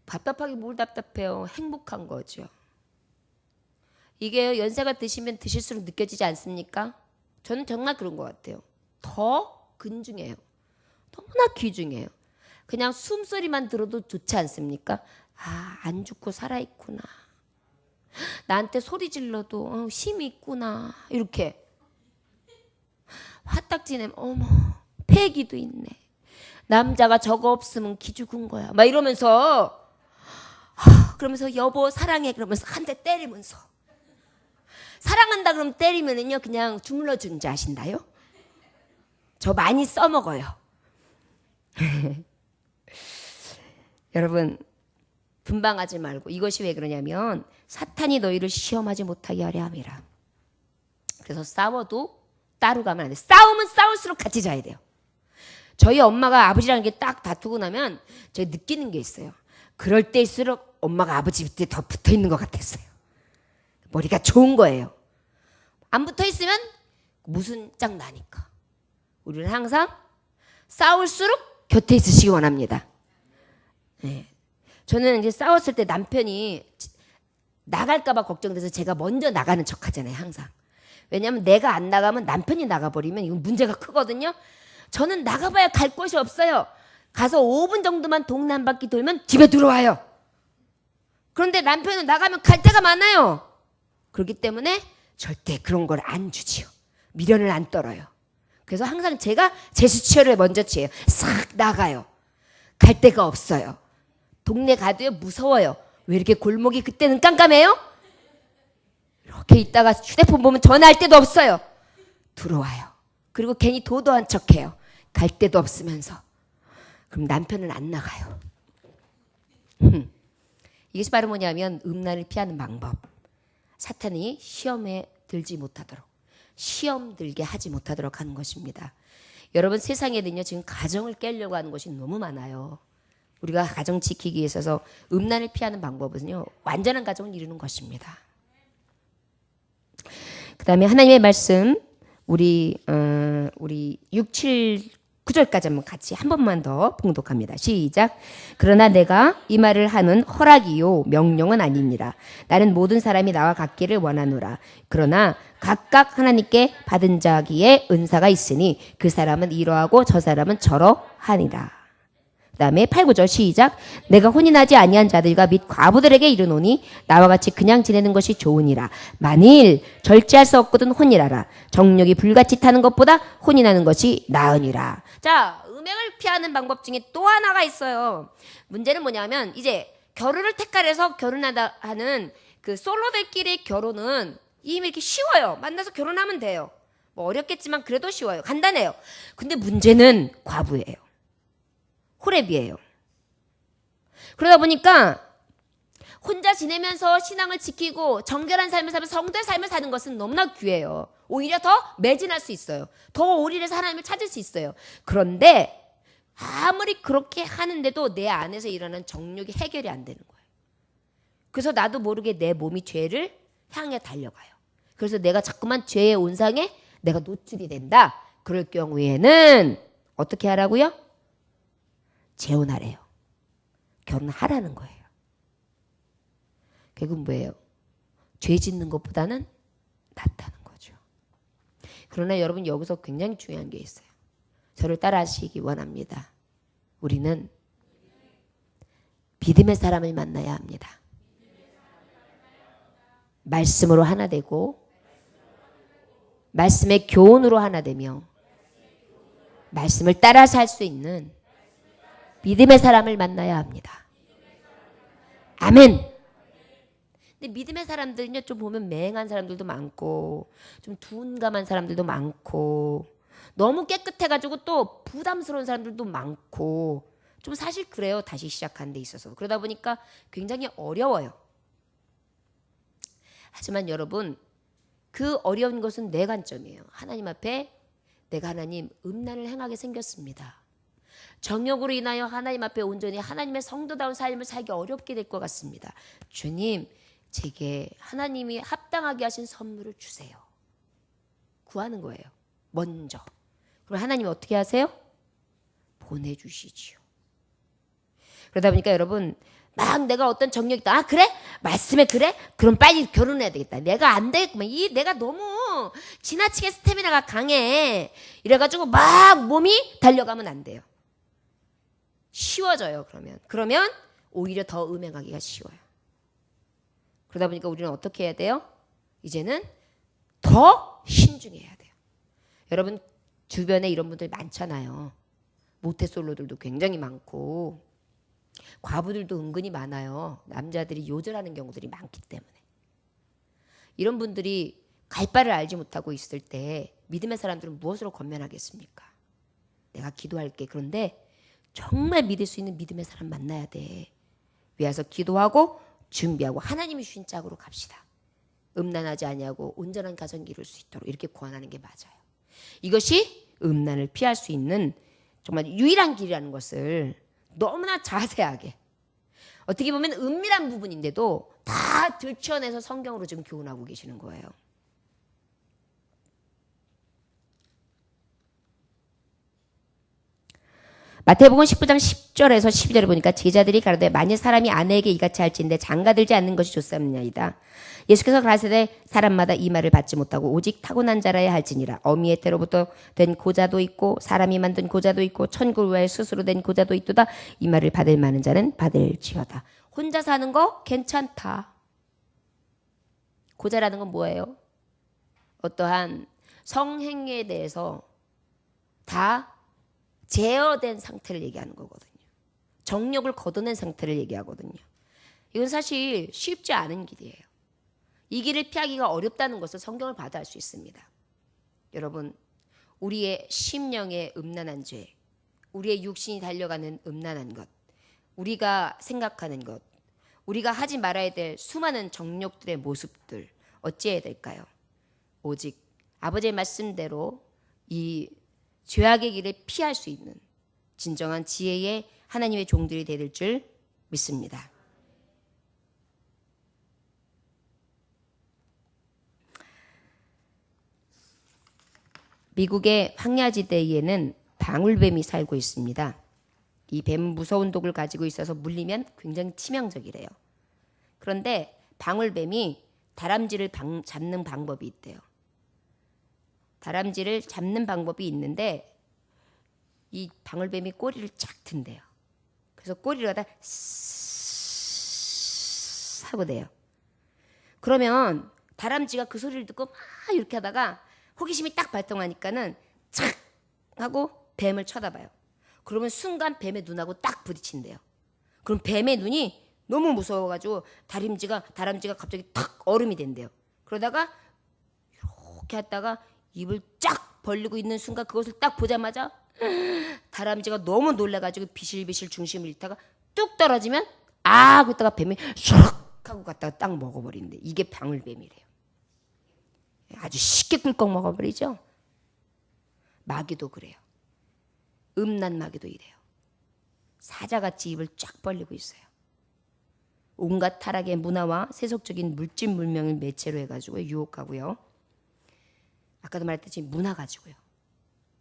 답답하게 뭘 답답해요. 행복한 거죠. 이게 연세가 드시면 드실수록 느껴지지 않습니까? 저는 정말 그런 것 같아요. 더 근중해요. 너무나 귀중해요. 그냥 숨소리만 들어도 좋지 않습니까? 아, 안 죽고 살아있구나. 나한테 소리 질러도 힘이 있구나. 이렇게 화딱지내. 어머, 패기도 있네. 남자가 저거 없으면 기죽은 거야. 막 이러면서 그러면서 여보 사랑해 그러면서 한 대 때리면서 사랑한다 그러면 때리면은요 그냥 주물러 주는지 아신다요? 저 많이 써먹어요. 여러분 분방하지 말고 이것이 왜 그러냐면 사탄이 너희를 시험하지 못하게 하려 함이라. 그래서 싸워도 따로 가면 안 돼. 싸우면 싸울수록 같이 자야 돼요. 저희 엄마가 아버지랑 이렇게 딱 다투고 나면 제가 느끼는 게 있어요. 그럴 때일수록 엄마가 아버지 밑에 더 붙어 있는 것 같았어요. 머리가 좋은 거예요. 안 붙어 있으면 무슨 짝 나니까. 우리는 항상 싸울수록 곁에 있으시기 원합니다. 네. 저는 이제 싸웠을 때 남편이 나갈까봐 걱정돼서 제가 먼저 나가는 척 하잖아요, 항상. 왜냐하면 내가 안 나가면 남편이 나가버리면 이건 문제가 크거든요. 저는 나가봐야 갈 곳이 없어요. 가서 5분 정도만 동네 한 바퀴 돌면 집에 들어와요. 그런데 남편은 나가면 갈 데가 많아요. 그렇기 때문에 절대 그런 걸 안 주지요. 미련을 안 떨어요. 그래서 항상 제가 제스처를 먼저 취해요. 싹 나가요. 갈 데가 없어요. 동네 가도요 무서워요. 왜 이렇게 골목이 그때는 깜깜해요? 이렇게 있다가 휴대폰 보면 전화할 데도 없어요. 들어와요. 그리고 괜히 도도한 척해요. 갈 데도 없으면서. 그럼 남편은 안 나가요. 이것이 바로 뭐냐면 음란을 피하는 방법. 사탄이 시험에 들지 못하도록, 시험 들게 하지 못하도록 하는 것입니다. 여러분 세상에는요 지금 가정을 깨려고 하는 것이 너무 많아요. 우리가 가정 지키기 위해 있어서 음란을 피하는 방법은요 완전한 가정을 이루는 것입니다. 그 다음에 하나님의 말씀 우리 6, 7, 9절까지 한번 같이 한 번만 더 봉독합니다. 시작. 그러나 내가 이 말을 하는 허락이요 명령은 아닙니다. 나는 모든 사람이 나와 같기를 원하노라. 그러나 각각 하나님께 받은 자기에 은사가 있으니 그 사람은 이러하고 저 사람은 저러하니라. 그 다음에 8, 9절 시작. 내가 혼인하지 아니한 자들과 및 과부들에게 이르노니 나와 같이 그냥 지내는 것이 좋으니라. 만일 절제할 수 없거든 혼인하라. 정욕이 불같이 타는 것보다 혼인하는 것이 나으니라. 자, 음행을 피하는 방법 중에 또 하나가 있어요. 문제는 뭐냐면 이제 결혼을 택하래서 결혼하다 하는 그 솔로들끼리 결혼은 이미 이렇게 쉬워요. 만나서 결혼하면 돼요. 뭐 어렵겠지만 그래도 쉬워요. 간단해요. 근데 문제는 과부예요. 호렙이에요. 그러다 보니까 혼자 지내면서 신앙을 지키고 정결한 삶을 살면서 성도의 삶을 사는 것은 너무나 귀해요. 오히려 더 매진할 수 있어요. 더 올인해서 하나님을 찾을 수 있어요. 그런데 아무리 그렇게 하는데도 내 안에서 일어나는 정욕이 해결이 안 되는 거예요. 그래서 나도 모르게 내 몸이 죄를 향해 달려가요. 그래서 내가 자꾸만 죄의 온상에 내가 노출이 된다. 그럴 경우에는 어떻게 하라고요? 재혼하래요. 결혼하라는 거예요. 결국은 뭐예요? 죄 짓는 것보다는 낫다는 거죠. 그러나 여러분 여기서 굉장히 중요한 게 있어요. 저를 따라하시기 원합니다. 우리는 믿음의 사람을 만나야 합니다. 말씀으로 하나 되고 말씀의 교훈으로 하나 되며 말씀을 따라 살 수 있는 믿음의 사람을 만나야 합니다. 아멘. 근데 믿음의 사람들은요, 좀 보면 맹한 사람들도 많고, 좀 둔감한 사람들도 많고, 너무 깨끗해가지고 또 부담스러운 사람들도 많고, 좀 사실 그래요. 다시 시작하는 데 있어서. 그러다 보니까 굉장히 어려워요. 하지만 여러분, 그 어려운 것은 내 관점이에요. 하나님 앞에 내가 하나님 음란을 행하게 생겼습니다. 정욕으로 인하여 하나님 앞에 온전히 하나님의 성도다운 삶을 살기 어렵게 될 것 같습니다. 주님, 제게 하나님이 합당하게 하신 선물을 주세요. 구하는 거예요. 먼저. 그럼 하나님이 어떻게 하세요? 보내주시지요. 그러다 보니까 여러분 막 내가 어떤 정욕이 있다. 아 그래? 말씀에 그래? 그럼 빨리 결혼해야 되겠다. 내가 안 되겠구만. 내가 너무 지나치게 스태미나가 강해. 이래가지고 막 몸이 달려가면 안 돼요. 쉬워져요. 그러면 오히려 더 음행하기가 쉬워요. 그러다 보니까 우리는 어떻게 해야 돼요? 이제는 더 신중해야 돼요. 여러분 주변에 이런 분들 많잖아요. 모태솔로들도 굉장히 많고 과부들도 은근히 많아요. 남자들이 요절하는 경우들이 많기 때문에. 이런 분들이 갈 바를 알지 못하고 있을 때 믿음의 사람들은 무엇으로 권면하겠습니까? 내가 기도할게. 그런데 정말 믿을 수 있는 믿음의 사람 만나야 돼. 위에서 기도하고 준비하고 하나님이 주신 짝으로 갑시다. 음란하지 아니하고 온전한 가정 이룰 수 있도록 이렇게 권하는 게 맞아요. 이것이 음란을 피할 수 있는 정말 유일한 길이라는 것을 너무나 자세하게, 어떻게 보면 은밀한 부분인데도 다 들춰내서 성경으로 지금 교훈하고 계시는 거예요. 마태복음 19장 10절에서 12절에 보니까 제자들이 가로되 만일 사람이 아내에게 이같이 할진대 장가들지 않는 것이 좋사옵나이다. 예수께서 가라사대 사람마다 이 말을 받지 못하고 오직 타고난 자라야 할지니라. 어미의 때로부터 된 고자도 있고 사람이 만든 고자도 있고 천국을 위하여 스스로 된 고자도 있도다. 이 말을 받을 만한 자는 받을지어다. 혼자 사는 거 괜찮다. 고자라는 건 뭐예요? 어떠한 성행위에 대해서 다 제어된 상태를 얘기하는 거거든요. 정욕을 걷어낸 상태를 얘기하거든요. 이건 사실 쉽지 않은 길이에요. 이 길을 피하기가 어렵다는 것을 성경을 봐도 알 수 있습니다. 여러분, 우리의 심령의 음란한 죄, 우리의 육신이 달려가는 음란한 것, 우리가 생각하는 것, 우리가 하지 말아야 될 수많은 정욕들의 모습들 어찌해야 될까요? 오직 아버지의 말씀대로 이 죄악의 길을 피할 수 있는 진정한 지혜의 하나님의 종들이 될 줄 믿습니다. 미국의 황야지대에는 방울뱀이 살고 있습니다. 이 뱀은 무서운 독을 가지고 있어서 물리면 굉장히 치명적이래요. 그런데 방울뱀이 다람쥐를 잡는 방법이 있대요. 다람쥐를 잡는 방법이 있는데 이 방울뱀이 꼬리를 쫙 든대요. 그래서 꼬리를 갖다 스스스 하고 돼요. 그러면 다람쥐가 그 소리를 듣고 막 이렇게 하다가 호기심이 딱 발동하니까는 착 하고 뱀을 쳐다봐요. 그러면 순간 뱀의 눈하고 딱 부딪힌대요. 그럼 뱀의 눈이 너무 무서워가지고 다람쥐가 갑자기 탁 얼음이 된대요. 그러다가 이렇게 했다가 입을 쫙 벌리고 있는 순간 그것을 딱 보자마자 다람쥐가 너무 놀라가지고 비실비실 중심을 잃다가 뚝 떨어지면 하고 있다가 뱀이 슉 하고 갔다가 딱 먹어버리는데 이게 방울뱀이래요. 아주 쉽게 꿀꺽 먹어버리죠. 마귀도 그래요. 음란 마귀도 이래요. 사자같이 입을 쫙 벌리고 있어요. 온갖 타락의 문화와 세속적인 물질 문명을 매체로 해가지고 유혹하고요. 아까도 말했듯이 문화 가지고요.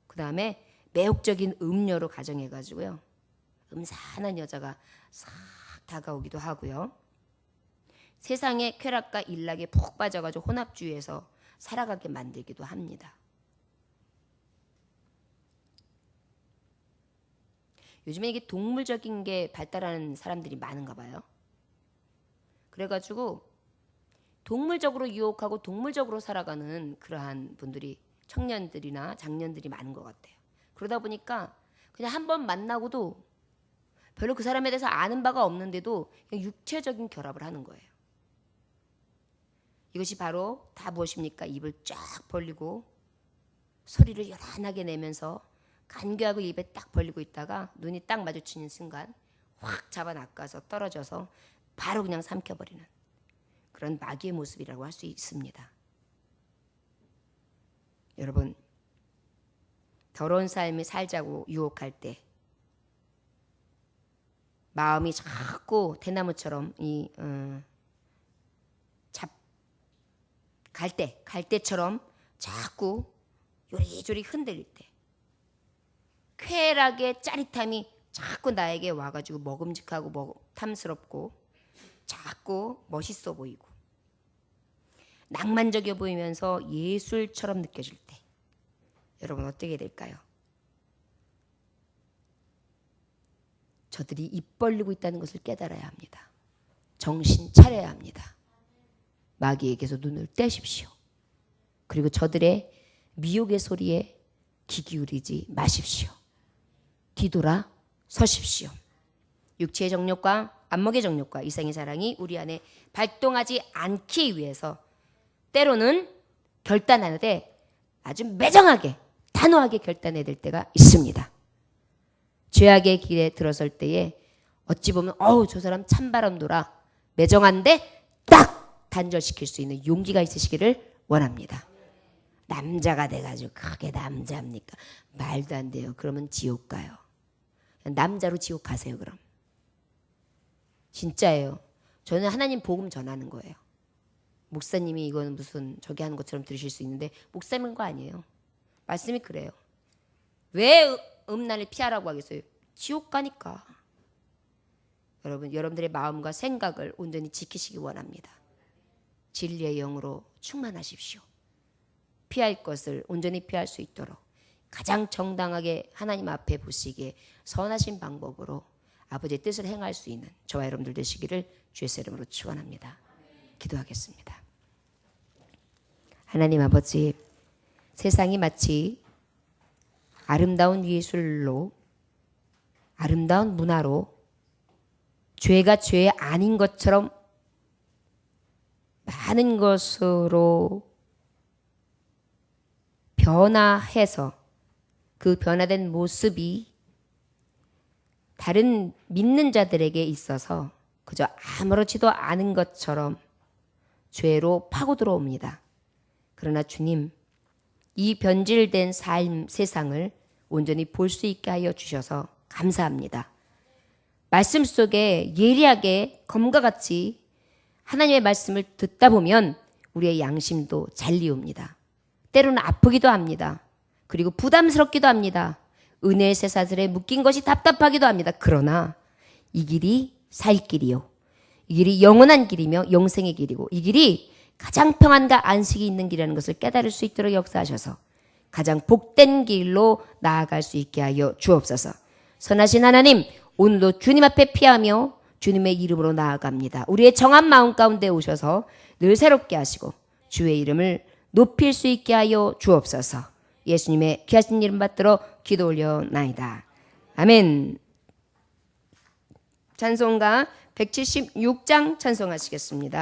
그 다음에 매혹적인 음료로 가정해가지고요. 음산한 여자가 싹 다가오기도 하고요. 세상의 쾌락과 일락에 푹 빠져가지고 혼합주의에서 살아가게 만들기도 합니다. 요즘에 이게 동물적인 게 발달하는 사람들이 많은가 봐요. 그래가지고 동물적으로 유혹하고 동물적으로 살아가는 그러한 분들이 청년들이나 장년들이 많은 것 같아요. 그러다 보니까 그냥 한 번 만나고도 별로 그 사람에 대해서 아는 바가 없는데도 그냥 육체적인 결합을 하는 거예요. 이것이 바로 다 무엇입니까? 입을 쫙 벌리고 소리를 요란하게 내면서 간교하고 입에 딱 벌리고 있다가 눈이 딱 마주치는 순간 확 잡아 낚아서 떨어져서 바로 그냥 삼켜버리는 그런 마귀의 모습이라고 할 수 있습니다. 여러분, 더러운 삶을 살자고 유혹할 때 마음이 자꾸 대나무처럼 갈대처럼 자꾸 요리조리 흔들릴 때 쾌락의 짜릿함이 자꾸 나에게 와가지고 먹음직하고 탐스럽고 자꾸 멋있어 보이고 낭만적이어 보이면서 예술처럼 느껴질 때 여러분 어떻게 될까요? 저들이 입 벌리고 있다는 것을 깨달아야 합니다. 정신 차려야 합니다. 마귀에게서 눈을 떼십시오. 그리고 저들의 미혹의 소리에 귀 기울이지 마십시오. 뒤돌아 서십시오. 육체의 정욕과 안목의 정욕과 이상의 사랑이 우리 안에 발동하지 않기 위해서 때로는 결단하는데 아주 매정하게 단호하게 결단해야 될 때가 있습니다. 죄악의 길에 들어설 때에 어찌 보면 저 사람 찬바람 돌아 매정한데 딱 단절시킬 수 있는 용기가 있으시기를 원합니다. 남자가 돼가지고 그게 남자입니까? 말도 안 돼요. 그러면 지옥 가요. 남자로 지옥 가세요. 그럼. 진짜예요. 저는 하나님 복음 전하는 거예요. 목사님이 이거는 무슨 저기 하는 것처럼 들으실 수 있는데 목사님인 거 아니에요. 말씀이 그래요. 왜 음란을 피하라고 하겠어요? 지옥 가니까. 여러분들의 마음과 생각을 온전히 지키시기 원합니다. 진리의 영으로 충만하십시오. 피할 것을 온전히 피할 수 있도록 가장 정당하게 하나님 앞에 보시기에 선하신 방법으로 아버지의 뜻을 행할 수 있는 저와 여러분들 되시기를 주의 이름으로 축원합니다. 기도하겠습니다. 하나님 아버지, 세상이 마치 아름다운 예술로, 아름다운 문화로 죄가 죄 아닌 것처럼 많은 것으로 변화해서 그 변화된 모습이 다른 믿는 자들에게 있어서 그저 아무렇지도 않은 것처럼 죄로 파고 들어옵니다. 그러나 주님, 이 변질된 삶 세상을 온전히 볼 수 있게 하여 주셔서 감사합니다. 말씀 속에 예리하게 검과 같이 하나님의 말씀을 듣다 보면 우리의 양심도 잘리웁니다. 때로는 아프기도 합니다. 그리고 부담스럽기도 합니다. 은혜의 쇠사슬에 묶인 것이 답답하기도 합니다. 그러나 이 길이 살 길이요, 이 길이 영원한 길이며 영생의 길이고 이 길이 가장 평안과 안식이 있는 길이라는 것을 깨달을 수 있도록 역사하셔서 가장 복된 길로 나아갈 수 있게 하여 주옵소서. 선하신 하나님, 오늘도 주님 앞에 피하며 주님의 이름으로 나아갑니다. 우리의 정한 마음 가운데 오셔서 늘 새롭게 하시고 주의 이름을 높일 수 있게 하여 주옵소서. 예수님의 귀하신 이름 받들어 기도 올려나이다. 아멘. 찬송가 176장 찬송하시겠습니다.